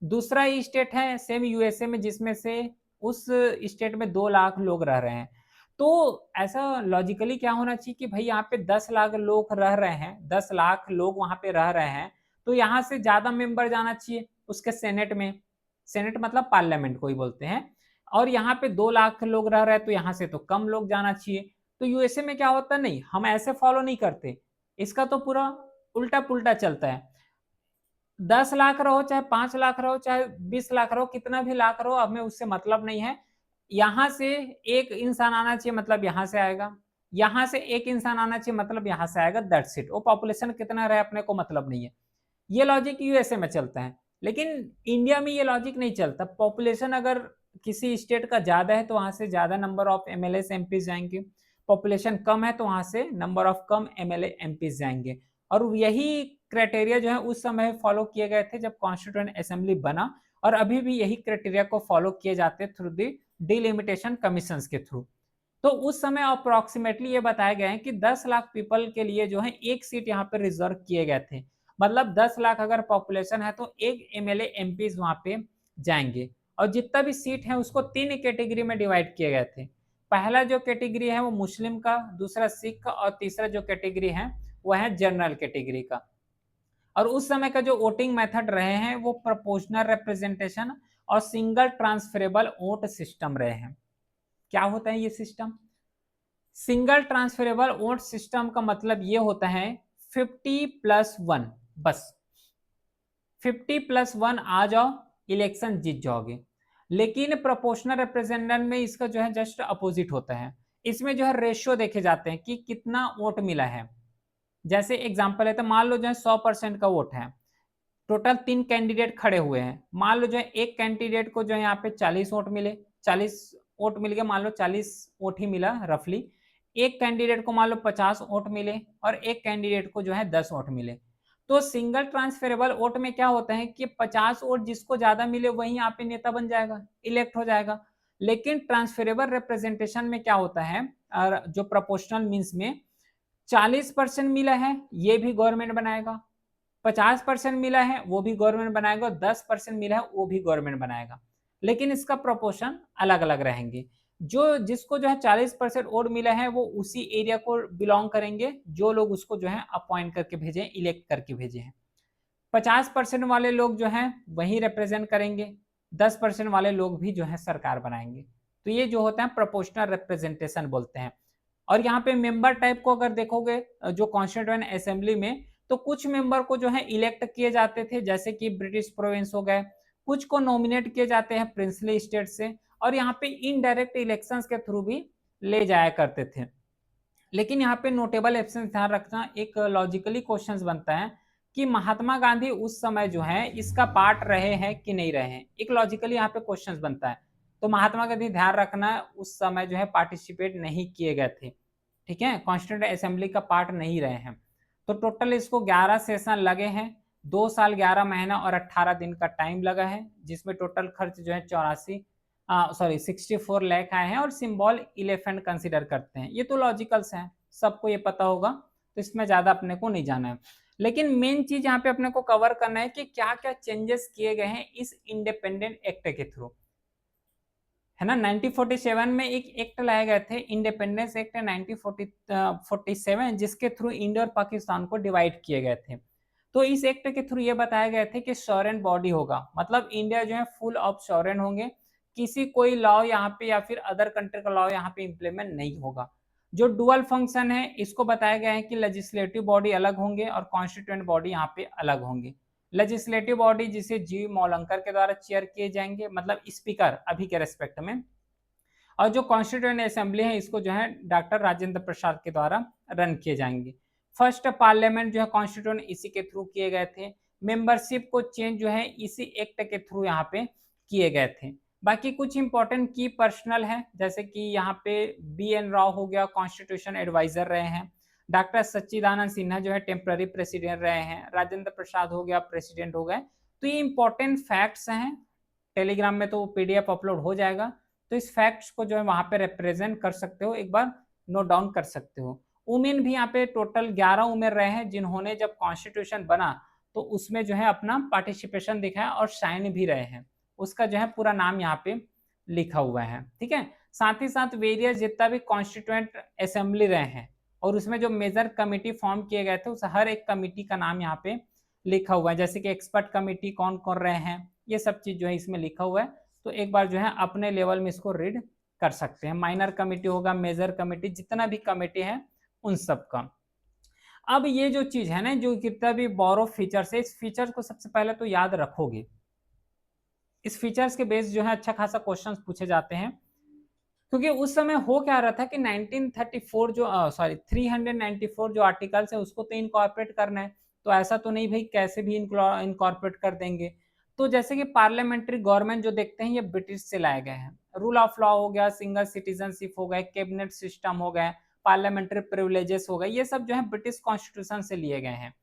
Speaker 1: दूसरा स्टेट है सेम यूएसए में जिसमें से उस स्टेट में 2 लाख लोग रह रहे हैं। तो ऐसा लॉजिकली क्या होना चाहिए कि भाई यहाँ पे 10 लाख लोग रह रहे हैं, 10 लाख लोग वहां पे रह रहे हैं, तो यहाँ से ज्यादा मेंबर जाना चाहिए उसके सेनेट में। सेनेट मतलब पार्लियामेंट को ही बोलते हैं। और यहाँ पे 2 लाख लोग रह रहे हैं तो यहाँ से तो कम लोग जाना चाहिए। तो यूएसए में क्या होता है, नहीं हम ऐसे फॉलो नहीं करते, इसका तो पूरा उल्टा पुल्टा चलता है। 10 लाख रहो चाहे 5 लाख रहो चाहे 20 लाख रहो, कितना भी लाख रहो, हमें उससे मतलब नहीं है। यहां से एक इंसान आना चाहिए मतलब यहां से आएगा, यहां से एक इंसान आना चाहिए मतलब यहां से आएगा, दैट्स इट। वो पॉपुलेशन कितना रहे अपने को मतलब नहीं है। ये लॉजिक यूएसए में चलता है, लेकिन इंडिया में ये लॉजिक नहीं चलता। पॉपुलेशन अगर किसी स्टेट का ज्यादा है तो वहां से ज्यादा नंबर ऑफ एमएलए एमपी जाएंगे, पॉपुलेशन कम है तो वहां से number of come MLA MP जाएंगे। और यही क्राइटेरिया जो है उस समय फॉलो किए गए थे जब कॉन्स्टिट्यूएंट असेंबली बना, और अभी भी यही क्राइटेरिया को फॉलो किए जाते थ्रू दी डिलिमिटेशन कमीशन के थ्रू। तो उस समय अप्रोक्सीमेटली ये बताया गया है कि 10 लाख पीपल के लिए जो है एक सीट यहाँ पे रिजर्व किए गए थे। मतलब 10 लाख अगर पॉपुलेशन है तो एक एमएलए एमपीज वहां पे जाएंगे। और जितना भी सीट है उसको 3 कैटेगरी में डिवाइड किए गए थे। पहला जो कैटेगरी है वो मुस्लिम का, दूसरा सिख का, और तीसरा जो कैटेगरी है वह है जनरल कैटेगरी का। और उस समय का जो वोटिंग मेथड रहे हैं वो प्रोपोर्शनल रिप्रेजेंटेशन और सिंगल ट्रांसफरेबल वोट सिस्टम रहे हैं। क्या होता है ये system? Single transferable vote system का मतलब ये होता है 50+1, बस 50+1 आ जाओ इलेक्शन जीत जाओगे। लेकिन प्रोपोर्शनल रिप्रेजेंटेशन में इसका जो है जस्ट अपोजिट होता है। इसमें जो है रेशियो देखे जाते हैं कि कितना वोट मिला है। जैसे एग्जांपल है तो मान लो जो है 100% का वोट है, टोटल 3 कैंडिडेट खड़े हुए हैं। मान लो जो है एक कैंडिडेट को जो है यहाँ पे 40 वोट मिले, 40 वोट मिल गया, मान लो 40 वोट ही मिला रफली। एक कैंडिडेट को मान लो 50 वोट मिले और एक कैंडिडेट को जो है 10 वोट मिले। तो सिंगल ट्रांसफरेबल वोट में क्या होता है कि 50 वोट जिसको ज्यादा मिले वही यहाँ पे नेता बन जाएगा, इलेक्ट हो जाएगा। लेकिन ट्रांसफरेबल रिप्रेजेंटेशन में क्या होता है, जो प्रोपोर्शनल मीन्स में 40% मिला है ये भी गवर्नमेंट बनाएगा, 50% मिला है वो भी गवर्नमेंट बनाएगा, 10% मिला है वो भी गवर्नमेंट बनाएगा। लेकिन इसका प्रोपोर्शन अलग अलग रहेंगे। जो जिसको जो है 40% वोट मिला है वो उसी एरिया को बिलोंग करेंगे, जो लोग उसको जो है अपॉइंट करके भेजे, इलेक्ट करके भेजे हैं। 50% वाले लोग जो हैं वही रिप्रेजेंट करेंगे, 10% वाले लोग भी जो है सरकार बनाएंगे। तो ये जो होता है प्रोपोर्शनल रिप्रेजेंटेशन बोलते हैं। और यहाँ पे मेंबर टाइप को अगर देखोगे जो कॉन्स्टिट्यूएंट असेंबली में, तो कुछ मेंबर को जो है इलेक्ट किए जाते थे जैसे कि ब्रिटिश प्रोविंस हो गए, कुछ को नॉमिनेट किए जाते हैं प्रिंसली स्टेट से, और यहाँ पे इनडायरेक्ट इलेक्शंस के थ्रू भी ले जाया करते थे। लेकिन यहाँ पे नोटेबल एब्सेंस ध्यान रखना, एक लॉजिकली क्वेश्चंस बनता है कि महात्मा गांधी उस समय जो है इसका पार्ट रहे हैं कि नहीं रहे हैं, एक लॉजिकली यहाँ पे क्वेश्चंस बनता है। तो महात्मा गांधी ध्यान रखना उस समय जो है पार्टिसिपेट नहीं किए गए थे, ठीक है, कॉन्स्टिट्यूएंट असेंबली का पार्ट नहीं रहे हैं। तो टोटल इसको 11 सेशन लगे हैं, 2 साल 11 महीना और 18 दिन का टाइम लगा है, जिसमें टोटल खर्च जो है 64 लाख आए हैं, और सिंबल एलिफेंट कंसिडर करते हैं। ये तो लॉजिकल्स हैं, सबको ये पता होगा, तो इसमें ज्यादा अपने को नहीं जाना है। लेकिन मेन चीज यहाँ पे अपने को कवर करना है कि क्या क्या चेंजेस किए गए हैं इस इंडिपेंडेंट एक्ट के थ्रू, है ना। 1947 में एक एक्ट लाए गए थे, इंडिपेंडेंस एक्ट 1947, जिसके थ्रू इंडिया और पाकिस्तान को डिवाइड किए गए थे। तो इस एक्ट के थ्रू ये बताया गया थे कि सॉवरेन बॉडी होगा, मतलब इंडिया जो है फुल ऑफ सॉवरेन होंगे, किसी कोई लॉ यहाँ पे या फिर अदर कंट्री का लॉ यहाँ पे इंप्लीमेंट नहीं होगा। जो डुअल फंक्शन है इसको बताया गया है कि लेजिस्लेटिव बॉडी अलग होंगे और कॉन्स्टिट्यूएंट बॉडी यहाँ पे अलग होंगे। लेजिस्लेटिव बॉडी जिसे जी मौलंकर के द्वारा चेयर किए जाएंगे, मतलब स्पीकर अभी के रेस्पेक्ट में, और जो कॉन्स्टिट्यूएंट असेंबली है इसको जो है डॉक्टर राजेंद्र प्रसाद के द्वारा रन किए जाएंगे। फर्स्ट पार्लियामेंट जो है कॉन्स्टिट्यूएंट इसी के थ्रू किए गए थे। मेंबरशिप को चेंज जो है इसी एक्ट के थ्रू यहाँ पे किए गए थे। बाकी कुछ इंपॉर्टेंट की पर्सनल है, जैसे कि यहाँ पे BN राव हो गया, कॉन्स्टिट्यूशन एडवाइजर रहे हैं। डॉक्टर सच्चिदानंद सिन्हा जो है टेम्पररी प्रेसिडेंट रहे हैं। राजेंद्र प्रसाद हो गया, प्रेसिडेंट हो गए। तो ये इंपॉर्टेंट फैक्ट्स हैं, टेलीग्राम में तो PDF अपलोड हो जाएगा, तो इस फैक्ट्स को जो है वहां पे रिप्रेजेंट कर सकते हो, एक बार नोट डाउन कर सकते हो। वुमेन भी यहाँ पे टोटल 11 वुमेन रहे हैं जिन्होंने जब कॉन्स्टिट्यूशन बना तो उसमें जो है अपना पार्टिसिपेशन दिखाया और साइन भी रहे हैं, उसका जो है पूरा नाम यहाँ पे लिखा हुआ है। ठीक है, साथ ही साथ वेरियस जितना भी कॉन्स्टिट्यूएंट असेंबली रहे हैं और उसमें जो मेजर कमेटी फॉर्म किए गए थे उस हर एक कमेटी का नाम यहाँ पे लिखा हुआ है, जैसे कि एक्सपर्ट कमेटी कौन कौन रहे हैं, ये सब चीज जो है इसमें लिखा हुआ है। तो एक बार जो है अपने लेवल में इसको रीड कर सकते हैं। माइनर कमेटी होगा, मेजर कमेटी, जितना भी कमेटी है उन सब का। अब ये जो चीज है ना, जो कितना भी बोरो फीचर्स है, इस फीचर्स को सबसे पहले तो याद रखोगे। इस फीचर्स के बेस जो है अच्छा खासा क्वेश्चंस पूछे जाते हैं, क्योंकि उस समय हो क्या रहा था कि 1934 जो 394 जो आर्टिकल्स है उसको तो इनकॉर्पोरेट करना है। तो ऐसा तो नहीं भाई कैसे भी इनकॉर्पोरेट कर देंगे। तो जैसे कि पार्लियामेंट्री गवर्नमेंट जो देखते हैं ये ब्रिटिश से लाए गए हैं। रूल ऑफ लॉ हो गया, सिंगल सिटीजनशिप हो गया, कैबिनेट सिस्टम हो गया, पार्लियामेंट्री प्रिविलेजेस हो गए, ये सब जो है ब्रिटिश कॉन्स्टिट्यूशन से लिए गए हैं।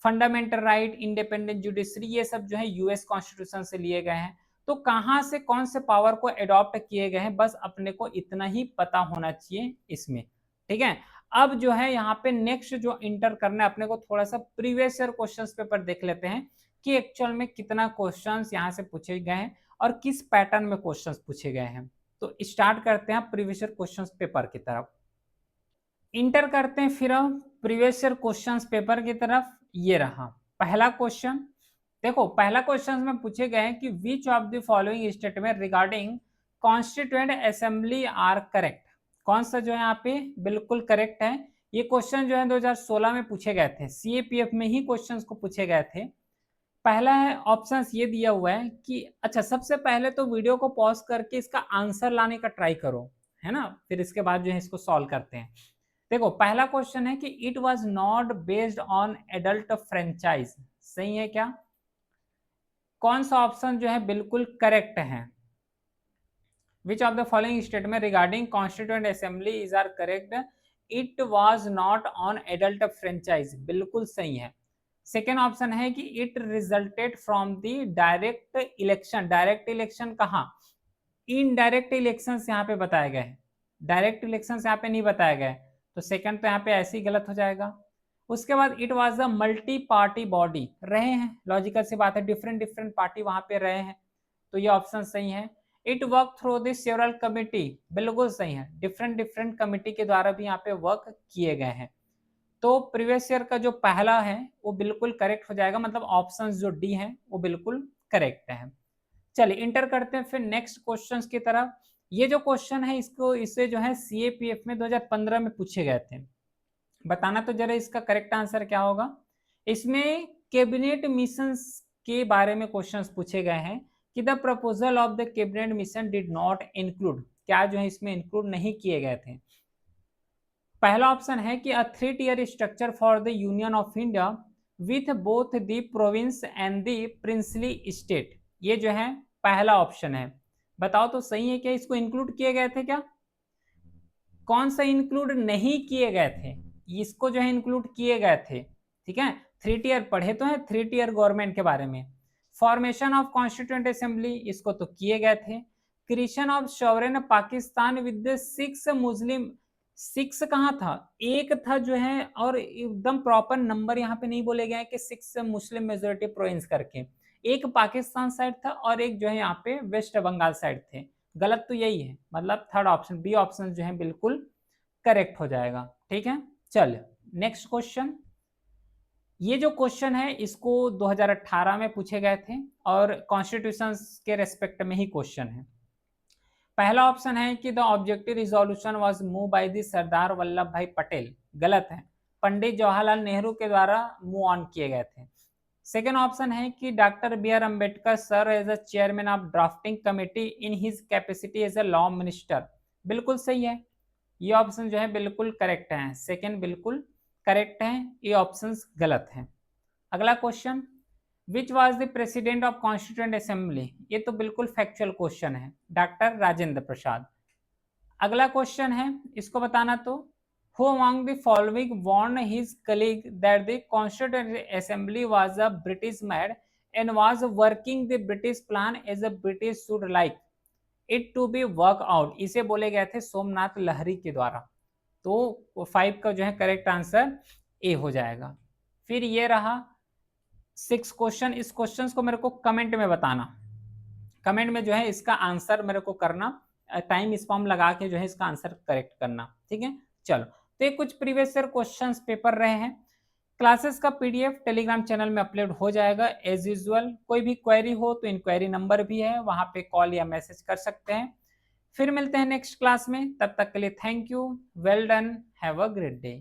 Speaker 1: फंडामेंटल राइट, इंडिपेंडेंट जुडिशरी, ये सब जो है US कॉन्स्टिट्यूशन से लिए गए हैं। तो कहां से कौन से पावर को अडॉप्ट किए गए हैं, बस अपने को इतना ही पता होना चाहिए इसमें। ठीक है, अब जो है यहाँ पे नेक्स्ट जो इंटर करना है अपने को, थोड़ा सा प्रीवियस ईयर क्वेश्चंस पेपर देख लेते हैं कि एक्चुअल में कितना क्वेश्चंस यहाँ से पूछे गए हैं और किस पैटर्न में क्वेश्चंस पूछे गए हैं। तो स्टार्ट करते हैं प्रीवियस ईयर क्वेश्चंस पेपर की तरफ, इंटर करते हैं फिर प्रीवियस ईयर क्वेश्चंस पेपर की तरफ। ये रहा पहला क्वेश्चन। देखो पहला क्वेश्चन में पूछे गए हैं कि which of the following statement regarding constituent assembly are correct. कौन सा जो है यहाँ पे बिल्कुल करेक्ट है। ये क्वेश्चन जो है 2016 में पूछे गए थे, CAPF में ही क्वेश्चंस को पूछे गए थे। पहला है ऑप्शन ये दिया हुआ है कि अच्छा, सबसे पहले तो वीडियो को पॉज करके इसका आंसर लाने का ट्राई करो, है ना, फिर इसके बाद जो है इसको सॉल्व करते हैं। देखो पहला क्वेश्चन है कि it was not based on adult franchise, सही है क्या। कौन सा ऑप्शन जो है बिल्कुल करेक्ट है। Which of the following statement regarding constituent assembly is are correct. It was not on adult franchise, बिल्कुल सही है। सेकेंड ऑप्शन है कि it resulted from the direct election. Direct election कहाँ, इनडायरेक्ट इलेक्शन यहाँ पे बताए गए हैं, डायरेक्ट इलेक्शन यहाँ पे नहीं बताया गया है, तो सेकंड तो यहाँ पे ऐसे ही गलत हो जाएगा। उसके बाद it was a multi party body, रहे हैं, लॉजिकल सी बात है, डिफरेंट डिफरेंट पार्टी वहां पे रहे हैं, तो ये ऑप्शन सही है। It work through this several committee, बिल्कुल सही है, डिफरेंट डिफरेंट कमिटी के द्वारा भी यहाँ पे वर्क किए गए हैं। तो प्रीवियस ईयर का जो पहला है वो बिल्कुल करेक्ट हो जाएगा, मतलब ऑप्शन जो डी है वो बिल्कुल करेक्ट है। चलिए इंटर करते हैं फिर नेक्स्ट क्वेश्चंस की तरफ। ये जो क्वेश्चन है इसको इसे जो है CAPF में 2015 में पूछे गए थे। बताना तो जरा इसका करेक्ट आंसर क्या होगा। इसमें कैबिनेट मिशन के बारे में क्वेश्चंस पूछे गए हैं कि the proposal of the cabinet mission did not include, क्या जो है इसमें इंक्लूड नहीं किए गए थे। पहला ऑप्शन है कि अ 3-tier structure for the union of India with both the province and the princely state, ये जो है पहला ऑप्शन है। बताओ तो सही है क्या, इसको इंक्लूड किए गए थे क्या। कौन सा इंक्लूड नहीं किए गए थे, इसको जो है इंक्लूड किए गए थे। ठीक है, 3 tier पढ़े तो है, 3 tier गवर्नमेंट के बारे में। फॉर्मेशन ऑफ कॉन्स्टिट्यूएंट असेंबली, इसको तो किए गए थे। Creation of sovereign Pakistan with 6 मुस्लिम, 6 कहाँ था, एक था जो है, और एकदम प्रॉपर नंबर यहाँ पे नहीं बोले गए कि 6 मुस्लिम मेजोरिटी प्रोविंस करके, एक पाकिस्तान साइड था और एक जो है यहाँ पे वेस्ट बंगाल साइड थे। गलत तो यही है, मतलब थर्ड ऑप्शन बी ऑप्शन जो है बिल्कुल करेक्ट हो जाएगा। ठीक है, चल नेक्स्ट क्वेश्चन। ये जो क्वेश्चन है इसको 2018 में पूछे गए थे और कॉन्स्टिट्यूशन के रेस्पेक्ट में ही क्वेश्चन है। पहला ऑप्शन है कि the objective resolution was move by the Sardar Vallabh Bhai Patel, गलत है, पंडित जवाहरलाल नेहरू के द्वारा मूव ऑन किए गए थे। सेकेंड ऑप्शन है कि doctor BR Ambedkar sir as a chairman of drafting committee in his capacity as a law minister, बिल्कुल सही है, ये ऑप्शन जो है बिल्कुल करेक्ट है, सेकेंड बिल्कुल करेक्ट है, ये ऑप्शन गलत है। अगला question, which was the president of constituent assembly, ये तो बिल्कुल फैक्चुअल क्वेश्चन है, डॉक्टर राजेंद्र प्रसाद। अगला क्वेश्चन है, इसको बताना तो, who among the following warned his colleague that the constituent assembly was a British made and was working the British plan as a British should like it to be work out, इसे बोले गए थे सोमनाथ लहरी के द्वारा। तो 5 का जो है करेक्ट आंसर ए हो जाएगा। फिर ये रहा 6 क्वेश्चन, इस क्वेश्चन को मेरे को कमेंट में बताना, कमेंट में जो है इसका आंसर मेरे को करना, टाइम स्पैम लगा के जो है इसका आंसर करेक्ट करना, ठीक है। चलो, तो ये कुछ प्रीवियस ईयर क्वेश्चंस पेपर रहे हैं। क्लासेस का पीडीएफ टेलीग्राम चैनल में अपलोड हो जाएगा एज यूजुअल। कोई भी क्वेरी हो तो इंक्वायरी नंबर भी है, वहां पे कॉल या मैसेज कर सकते हैं। फिर मिलते हैं नेक्स्ट क्लास में, तब तक के लिए thank you, well done, have a great day.